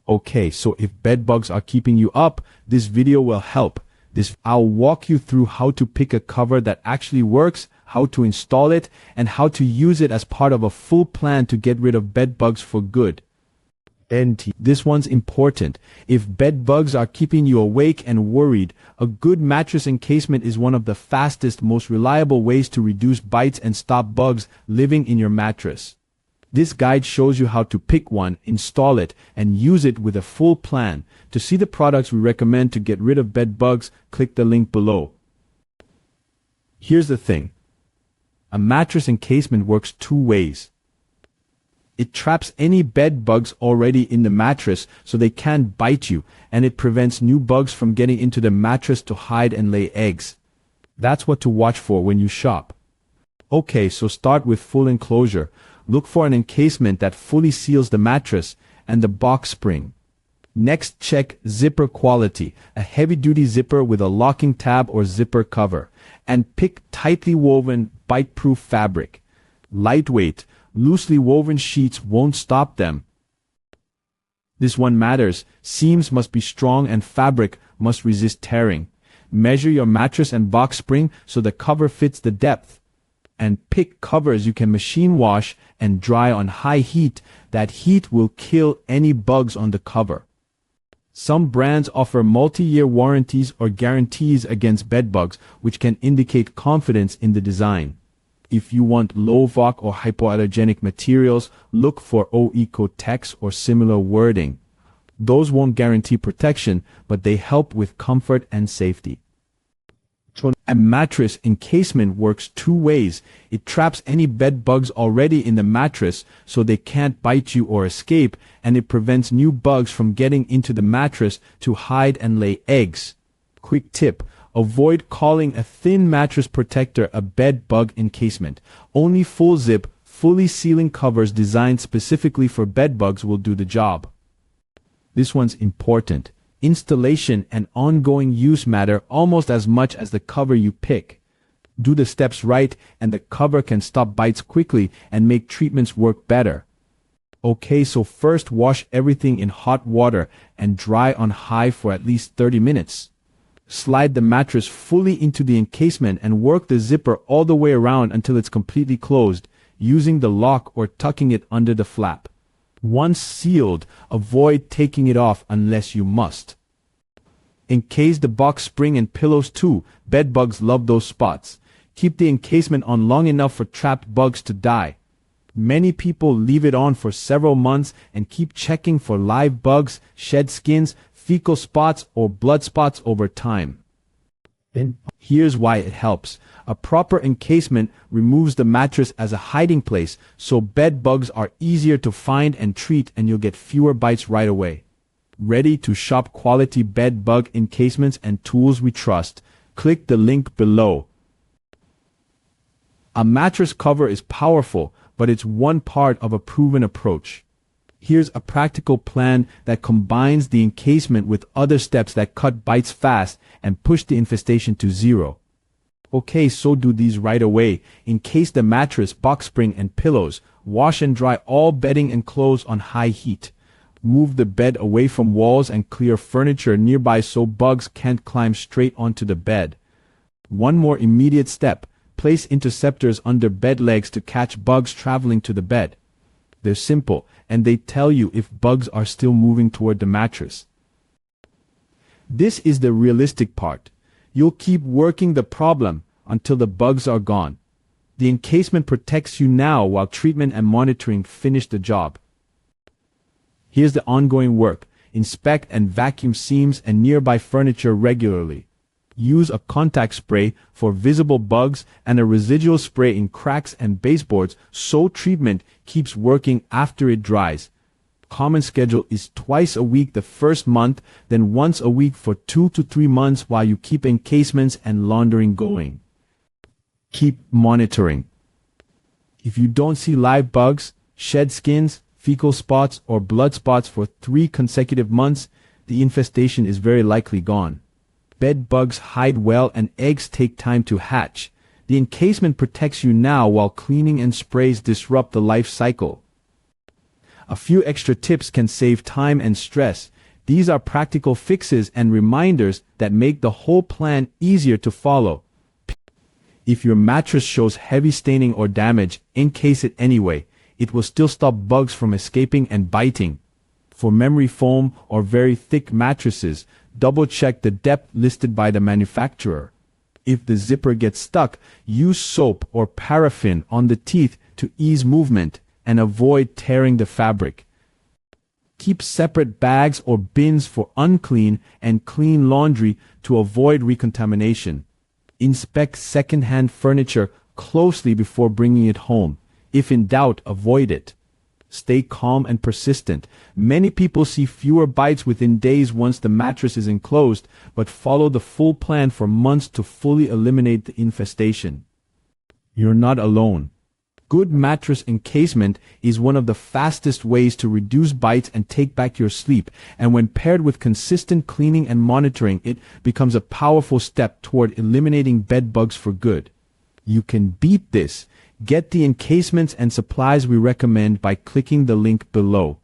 Okay, so if bed bugs are keeping you up, this video will help. I'll walk you through how to pick a cover that actually works, how to install it, and how to use it as part of a full plan to get rid of bed bugs for good. This one's important. If bed bugs are keeping you awake and worried, a good mattress encasement is one of the fastest, most reliable ways to reduce bites and stop bugs living in your mattress. This guide shows you how to pick one, install it, and use it with a full plan. To see the products we recommend to get rid of bed bugs, click the link below. Here's the thing. A mattress encasement works two ways. It traps any bed bugs already in the mattress so they can't bite you, and it prevents new bugs from getting into the mattress to hide and lay eggs. That's what to watch for when you shop. Okay, so start with full enclosure. Look for an encasement that fully seals the mattress and the box spring. Next, check zipper quality, a heavy-duty zipper with a locking tab or zipper cover. And pick tightly woven, bite-proof fabric. Lightweight, loosely woven sheets won't stop them. This one matters. Seams must be strong and fabric must resist tearing. Measure your mattress and box spring so the cover fits the depth. And pick covers you can machine wash and dry on high heat. That heat will kill any bugs on the cover. Some brands offer multi-year warranties or guarantees against bed bugs, which can indicate confidence in the design. If you want low-VOC or hypoallergenic materials, look for OECO-TEX or similar wording. Those won't guarantee protection, but they help with comfort and safety. A mattress encasement works two ways. It traps any bed bugs already in the mattress so they can't bite you or escape, and it prevents new bugs from getting into the mattress to hide and lay eggs. Quick tip: avoid calling a thin mattress protector a bed bug encasement. Only full zip, fully sealing covers designed specifically for bed bugs will do the job. This one's important. Installation and ongoing use matter almost as much as the cover you pick. Do the steps right and the cover can stop bites quickly and make treatments work better. Okay, so first wash everything in hot water and dry on high for at least 30 minutes. Slide the mattress fully into the encasement and work the zipper all the way around until it's completely closed, using the lock or tucking it under the flap. Once sealed, avoid taking it off unless you must. Encase the box spring and pillows too. Bed bugs love those spots. Keep the encasement on long enough for trapped bugs to die. Many people leave it on for several months and keep checking for live bugs, shed skins, fecal spots, or blood spots over time. Here's why it helps. A proper encasement removes the mattress as a hiding place, so bed bugs are easier to find and treat, and you'll get fewer bites right away. Ready to shop quality bed bug encasements and tools we trust? Click the link below. A mattress cover is powerful, but it's one part of a proven approach. Here's a practical plan that combines the encasement with other steps that cut bites fast and push the infestation to zero. Okay, so do these right away. Encase the mattress, box spring, and pillows. Wash and dry all bedding and clothes on high heat. Move the bed away from walls and clear furniture nearby so bugs can't climb straight onto the bed. One more immediate step. Place interceptors under bed legs to catch bugs traveling to the bed. They're simple, and they tell you if bugs are still moving toward the mattress. This is the realistic part. You'll keep working the problem until the bugs are gone. The encasement protects you now while treatment and monitoring finish the job. Here's the ongoing work. Inspect and vacuum seams and nearby furniture regularly. Use a contact spray for visible bugs and a residual spray in cracks and baseboards so treatment keeps working after it dries. Common schedule is twice a week the first month, then once a week for 2 to 3 months while you keep encasements and laundering going. Keep monitoring. If you don't see live bugs, shed skins, fecal spots, or blood spots for 3 consecutive months, the infestation is very likely gone. Bed bugs hide well and eggs take time to hatch. The encasement protects you now while cleaning and sprays disrupt the life cycle. A few extra tips can save time and stress. These are practical fixes and reminders that make the whole plan easier to follow. If your mattress shows heavy staining or damage, encase it anyway. It will still stop bugs from escaping and biting. For memory foam or very thick mattresses, double-check the depth listed by the manufacturer. If the zipper gets stuck, use soap or paraffin on the teeth to ease movement and avoid tearing the fabric. Keep separate bags or bins for unclean and clean laundry to avoid recontamination. Inspect second-hand furniture closely before bringing it home. If in doubt, avoid it. Stay calm and persistent. Many people see fewer bites within days once the mattress is enclosed, but follow the full plan for months to fully eliminate the infestation. You're not alone. Good mattress encasement is one of the fastest ways to reduce bites and take back your sleep, and when paired with consistent cleaning and monitoring, it becomes a powerful step toward eliminating bed bugs for good. You can beat this. Get the encasements and supplies we recommend by clicking the link below.